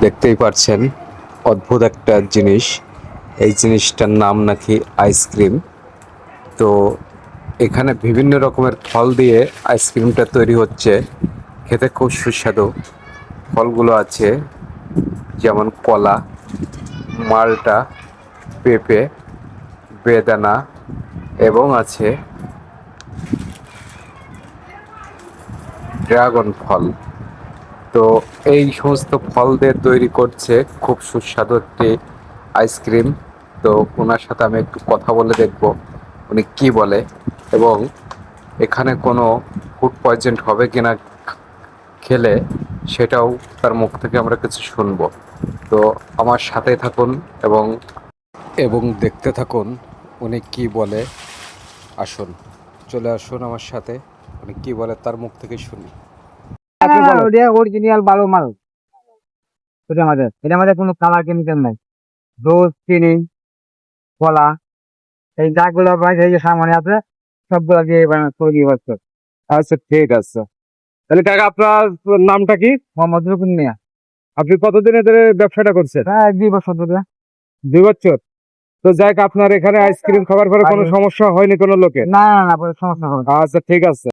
দেখতেই পাচ্ছেন অদ্ভুত একটা জিনিস। এই জিনিসটার নাম নাকি আইসক্রিম। তো এখানে বিভিন্ন রকমের ফল দিয়ে আইসক্রিমটা তৈরি হচ্ছে, খেতে খুব সুস্বাদু। ফলগুলো আছে যেমন কলা, মালটা, পেঁপে, বেদানা এবং আছে ড্রাগন ফল। তো এই সমস্ত ফল দিয়ে তৈরি করছে খুব সুস্বাদু একটি আইসক্রিম। তো ওনার সাথে আমি একটু কথা বলে দেখব উনি কি বলে, এবং এখানে কোনো ফুড পয়জন হবে কিনা খেলে, সেটাও তার মুখ থেকে আমরা কিছু শুনবো। তো আমার সাথে থাকুন এবং এবং দেখতে থাকুন উনি কি বলে। আসুন, চলে আসুন আমার সাথে, উনি কি বলে তার মুখ থেকে শুনি। আপনি বলেন। ওটা অরিজিনাল ভালো মাল। এটা আমাদের কোনো কালার কেমিক্যাল নাই। দুধ, চিনি, কলা, এই যাগুলো এই যে সামনে আছে সবগুলো দিয়ে তৈরি হচ্ছে। আচ্ছা, ঠিক আছে। তাহলে কাকা, আপনার নামটা কি? মোহাম্মদ রুকুন মিয়া। আপনি কতদিন ধরে ব্যবসাটা করছেন? প্রায় 2 বছর ধরে। 2 বছর। তো যাই হোক, আপনার এখানে আইসক্রিম খাবার পরে কোনো সমস্যা হয়নি কোনো লোকের? না না না, পরে সমস্যা হবে না। আচ্ছা, ঠিক আছে।